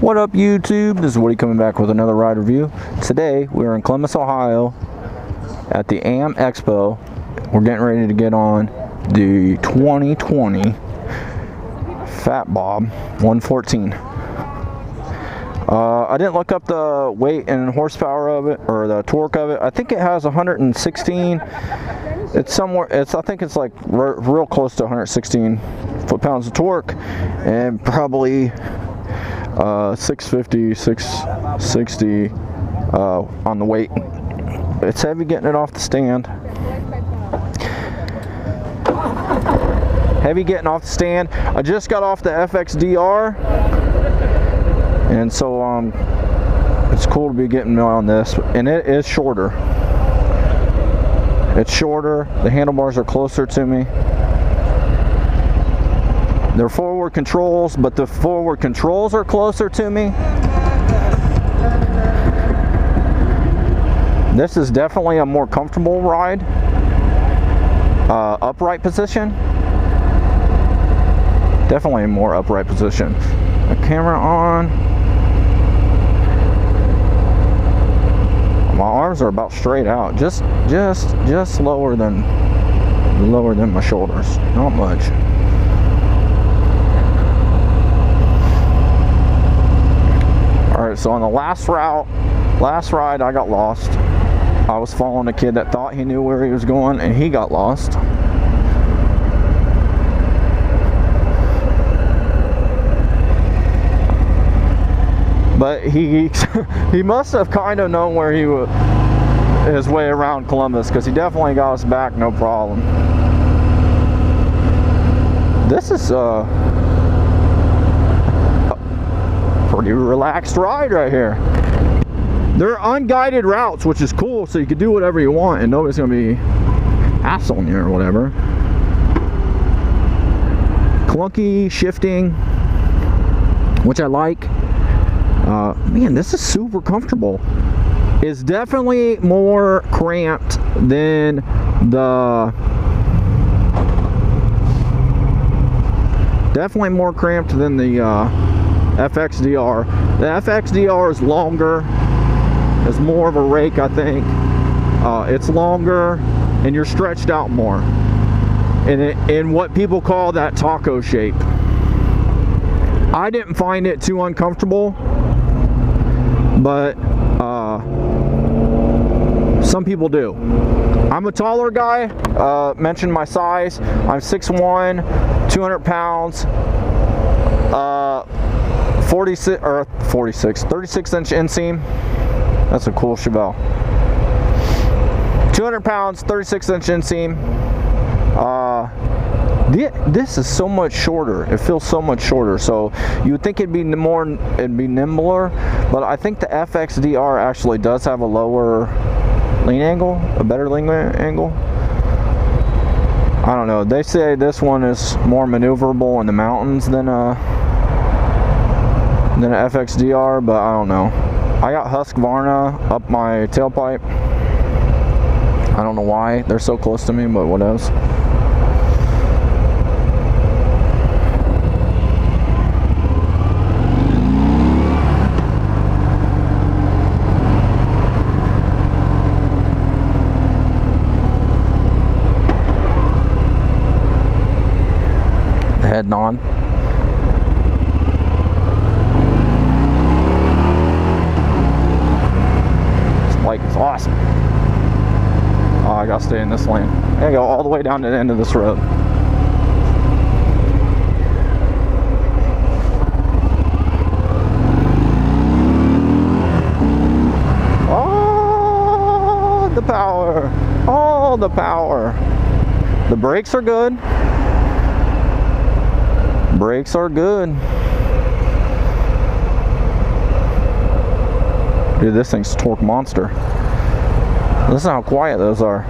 What up, YouTube? This is Woody coming back with another ride review. Today we're in Columbus, Ohio at the AM Expo. We're getting ready to get on the 2020 Fat Bob 114. I didn't look up the weight and horsepower of it, or the torque of it. I think it has 116. It's somewhere, I think it's like real close to 116 foot-pounds of torque, and probably 650, 660 on the weight. It's heavy getting it off the stand. Heavy getting off the stand. I just got off the FXDR, and so it's cool to be getting on this, and it is shorter. It's shorter. The handlebars are closer to me. They're forward controls, but the forward controls are closer to me. This is definitely a more comfortable ride. Upright position. Definitely a more upright position. The camera on. My arms are about straight out. Just lower than my shoulders. Not much. Alright, so on the last ride, I got lost. I was following a kid that thought he knew where he was going, and he got lost. But he must have kind of known where he was, his way around Columbus, because he definitely got us back no problem. This is pretty relaxed ride right here. They're unguided routes, which is cool, so you can do whatever you want and nobody's gonna be hassling you or whatever. Clunky shifting, which I like. Man, this is super comfortable. It's definitely more cramped than the FXDR. The FXDR is longer. It's more of a rake, I think. It's longer, and you're stretched out more in what people call that taco shape. I didn't find it too uncomfortable, but some people do. I'm a taller guy. Mentioned my size. I'm 6'1", 200 pounds. 36 inch inseam. That's a cool Chevelle. 200 pounds, 36 inch inseam. This is so much shorter. It feels so much shorter. So you would think it'd be nimbler, but I think the FXDR actually does have a lower lean angle, a better lean angle. I don't know. They say this one is more maneuverable in the mountains than a FXDR, but I don't know. I got Husqvarna up my tailpipe. I don't know why they're so close to me, but what else? Heading on. This bike is awesome. Oh, I gotta stay in this lane. I gotta go all the way down to the end of this road. Oh, the power. All the power. The brakes are good. Brakes are good. Dude, this thing's a torque monster. Listen how quiet those are.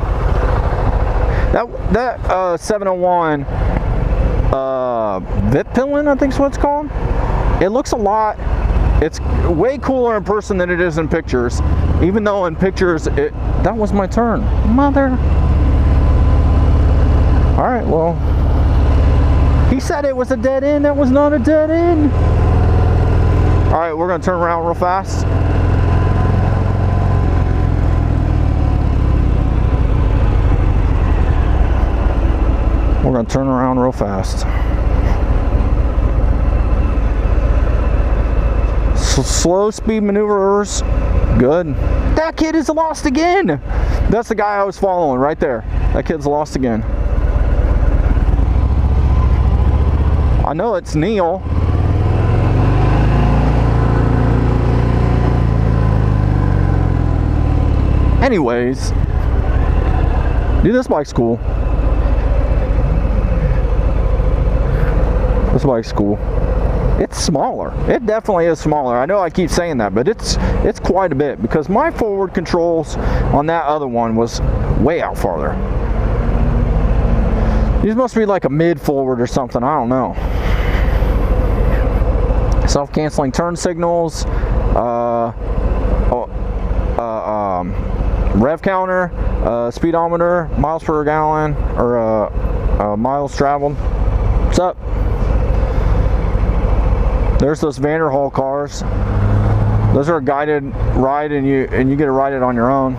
That 701 Vip Pillin, I think is what it's called. It looks a lot. It's way cooler in person than it is in pictures. Even though in pictures, that was my turn. Mother. All right, well. He said it was a dead end. That was not a dead end. All right, we're gonna turn around real fast. We're gonna turn around real fast. Slow speed maneuvers, good. That kid is lost again. That's the guy I was following right there. That kid's lost again. I know it's Neil. Anyways, dude, this bike's cool. This bike's cool. It's smaller. It definitely is smaller. I know I keep saying that, but it's quite a bit, because my forward controls on that other one was way out farther. These must be like a mid forward or something. I don't know. Self-canceling turn signals, rev counter, speedometer, miles per gallon, or miles traveled. What's up? There's those Vanderhall cars. Those are a guided ride, and you get to ride it on your own.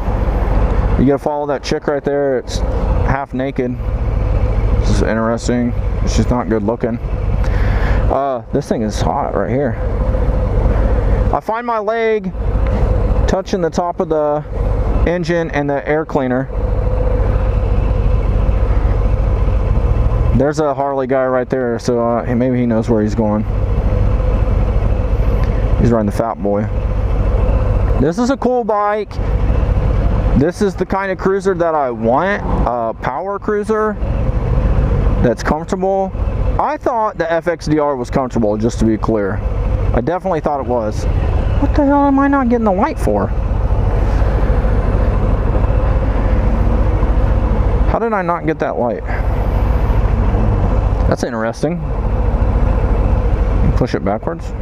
You gotta follow that chick right there. It's half naked. This is interesting. She's not good looking. This thing is hot right here. I find my leg touching the top of the engine and the air cleaner. There's a Harley guy right there, so maybe he knows where he's going. He's riding the Fat Boy. This is a cool bike. This is the kind of cruiser that I want. Power cruiser that's comfortable. I thought the FXDR was comfortable, just to be clear. I definitely thought it was. What the hell am I not getting the light for? How did I not get that light? That's interesting. Push it backwards.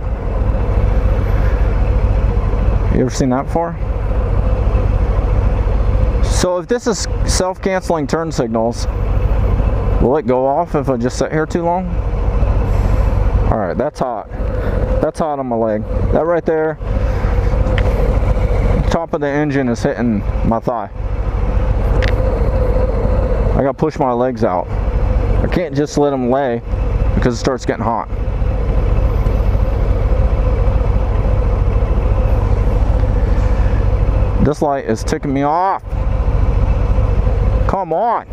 You ever seen that before? So if this is self-canceling turn signals, will it go off if I just sit here too long? Alright, that's hot. That's hot on my leg. That right there, top of the engine is hitting my thigh. I gotta push my legs out. I can't just let them lay because it starts getting hot. This light is ticking me off. Come on.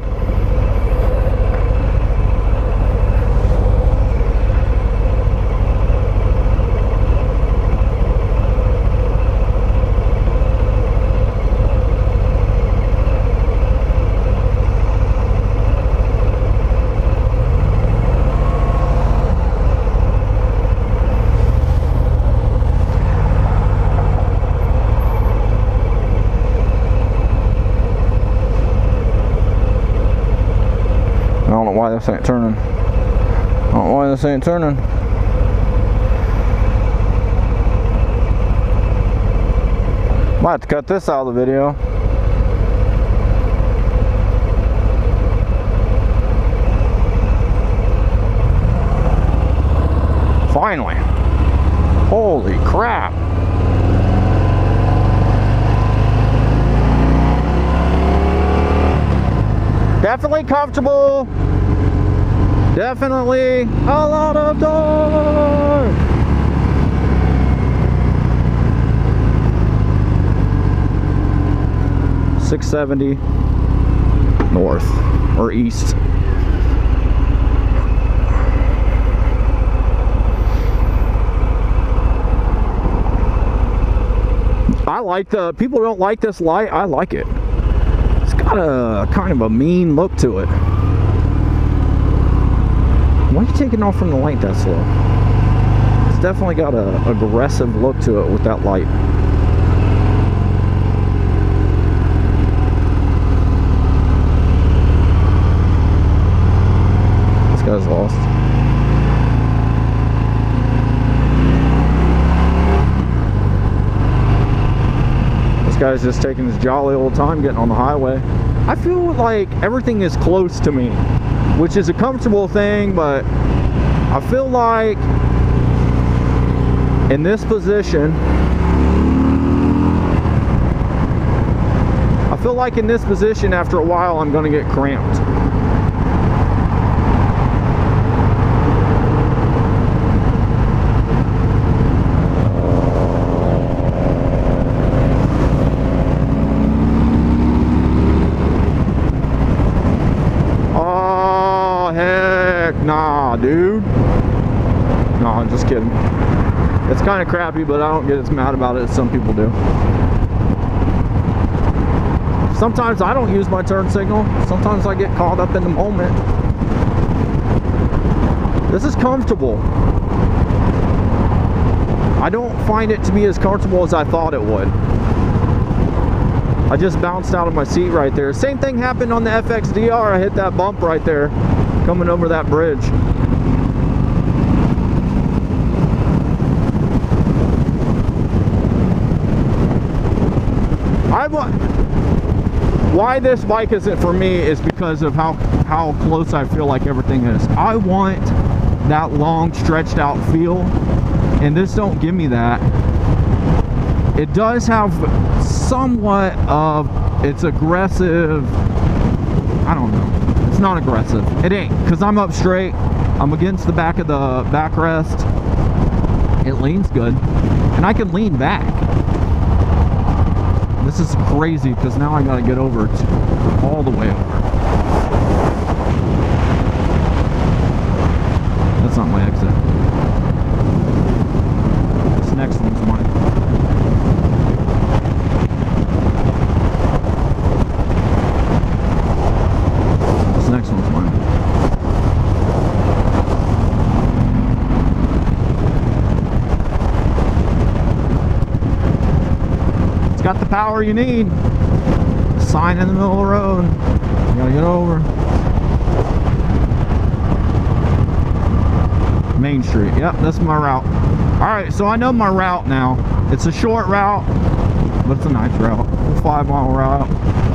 I don't know why this ain't turning. I don't know why this ain't turning. Might have to cut this out of the video. Finally. Holy crap. Definitely comfortable. Definitely a lot of torque. .670 north or east. I like the, people don't like this light. I like it. It's got a kind of a mean look to it. Why are you taking off from the light that slow? It's definitely got a aggressive look to it with that light. This guy's lost. This guy's just taking his jolly old time getting on the highway. I feel like everything is close to me, which is a comfortable thing, but I feel like in this position, I feel like in this position after a while I'm going to get cramped. Oh heck nah, dude. No, I'm just kidding. It's kind of crappy, but I don't get as mad about it as some people do. Sometimes I don't use my turn signal. Sometimes I get caught up in the moment. This is comfortable. I don't find it to be as comfortable as I thought it would. I just bounced out of my seat right there. Same thing happened on the FXDR. I hit that bump right there coming over that bridge. Why this bike isn't for me is because of how close I feel like everything is. I want that long stretched out feel, and this don't give me that. It does have somewhat of, it's aggressive, I don't know, it's not aggressive, it ain't, because I'm up straight, I'm against the back of the backrest, it leans good, and I can lean back. This is crazy because now I gotta get over to all the way over. That's not my exit. This next one's mine. This next one's mine. Got the power you need. Sign in the middle of the road. You gotta get over. Main Street. Yep, that's my route. Alright, so I know my route now. It's a short route, but it's a nice route. A 5-mile route.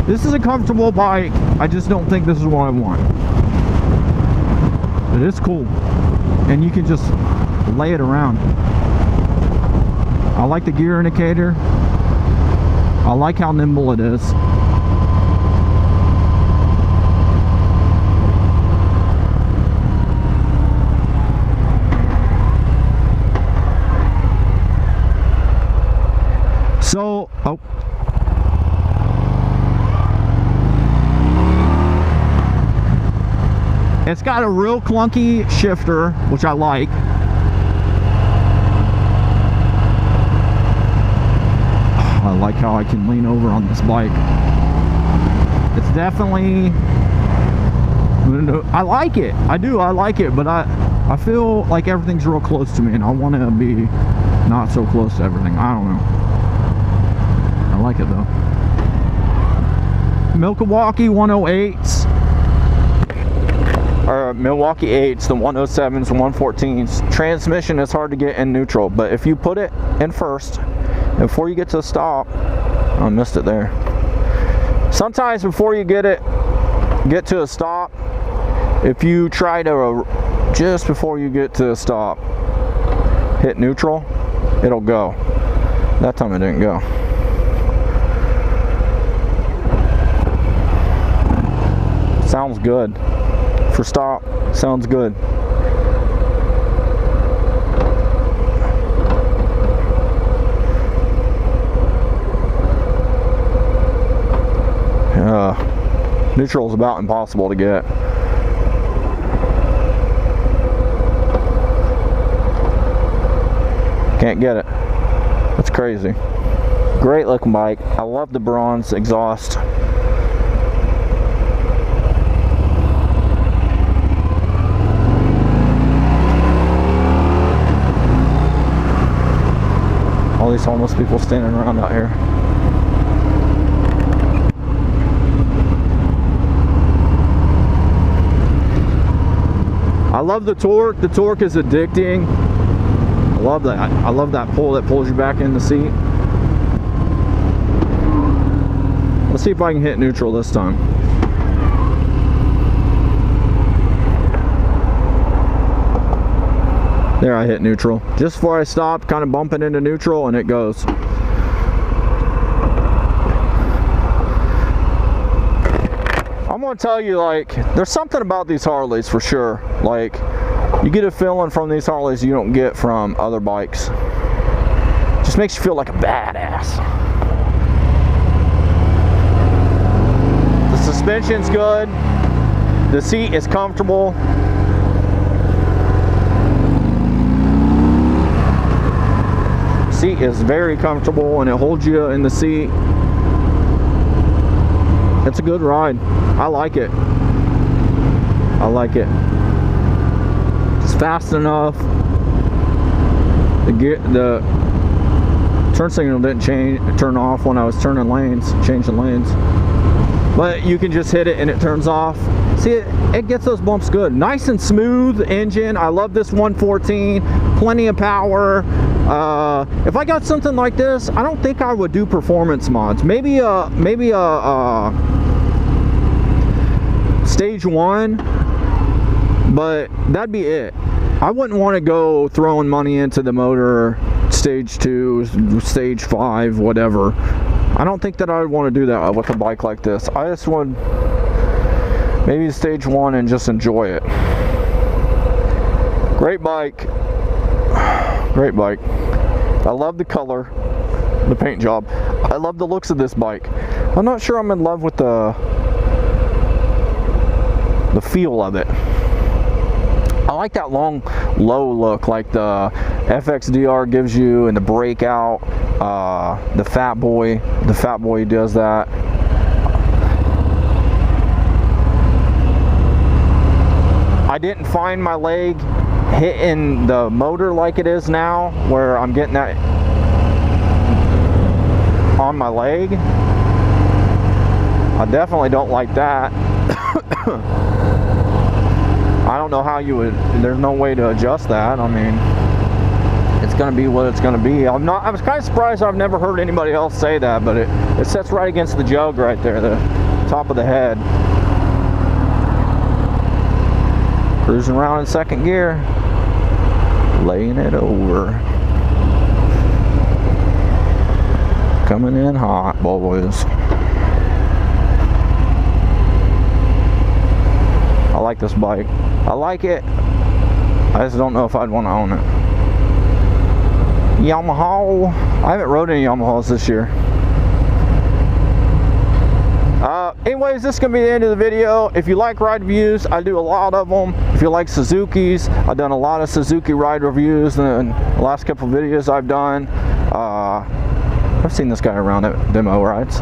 This is a comfortable bike. I just don't think this is what I want. But it's cool. And you can just lay it around. I like the gear indicator. I like how nimble it is. So, oh. It's got a real clunky shifter, which I like. I like how I can lean over on this bike. It's definitely, I like it. I do, I like it, but I feel like everything's real close to me and I want to be not so close to everything. I don't know. I like it though. Milwaukee 108s, or Milwaukee 8s, the 107s, 114s. Transmission is hard to get in neutral, but if you put it in first, before you get to a stop, I missed it there. Sometimes before you get to a stop, if you try to, just before you get to a stop, hit neutral, it'll go. That time it didn't go. Sounds good. For stop, sounds good. Neutral is about impossible to get. Can't get it. That's crazy. Great looking bike. I love the bronze exhaust. All these homeless people standing around out here. I love the torque. The torque is addicting. I love that. I love that pull that pulls you back in the seat. Let's see if I can hit neutral this time. There, I hit neutral. Just before I stopped, kind of bumping into neutral, and it goes. I'm gonna tell you, like, there's something about these Harleys for sure. Like, you get a feeling from these Harleys you don't get from other bikes. Just makes you feel like a badass. The suspension's good. The seat is comfortable. Seat is very comfortable and it holds you in the seat. It's a good ride. I like it. I like it. It's fast enough. The turn signal didn't turn off when I was changing lanes. But you can just hit it and it turns off. See, it gets those bumps good. Nice and smooth engine. I love this 114. Plenty of power. If I got something like this, I don't think I would do performance mods. Maybe a stage 1, but that'd be it. I wouldn't want to go throwing money into the motor stage 2, stage 5, whatever. I don't think that I would want to do that with a bike like this. I just would maybe stage 1 and just enjoy it. Great bike. Great bike. I love the color, the paint job. I love the looks of this bike. I'm not sure I'm in love with the feel of it. I like that long, low look like the FXDR gives you, and the breakout. The Fat Boy does that. I didn't find my leg hitting the motor like it is now, where I'm getting that on my leg. I definitely don't like that. I don't know how you would, there's no way to adjust that. I mean, it's gonna be what it's gonna be. I was kind of surprised I've never heard anybody else say that, but it sets right against the jug right there, the top of the head. Cruising around in second gear, laying it over. Coming in hot, boys. I like this bike. I like it. I just don't know if I'd want to own it. Yamaha. I haven't rode any Yamahas this year. Anyways, this is going to be the end of the video. If you like ride reviews, I do a lot of them. If you like Suzukis, I've done a lot of Suzuki ride reviews in the last couple of videos I've done. I've seen this guy around at demo rides.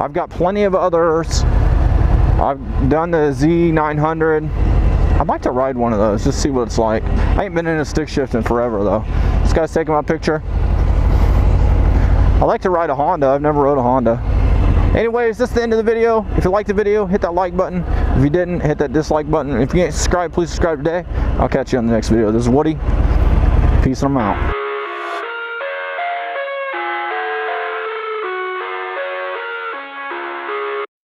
I've got plenty of others. I've done the Z900. I'd like to ride one of those, just see what it's like. I ain't been in a stick shift in forever though. This guy's taking my picture. I like to ride a Honda. I've never rode a Honda. Anyways, this is the end of the video. If you liked the video, hit that like button. If you didn't, hit that dislike button. If you ain't subscribed, please subscribe today. I'll catch you on the next video. This is Woody. Peace and I'm out.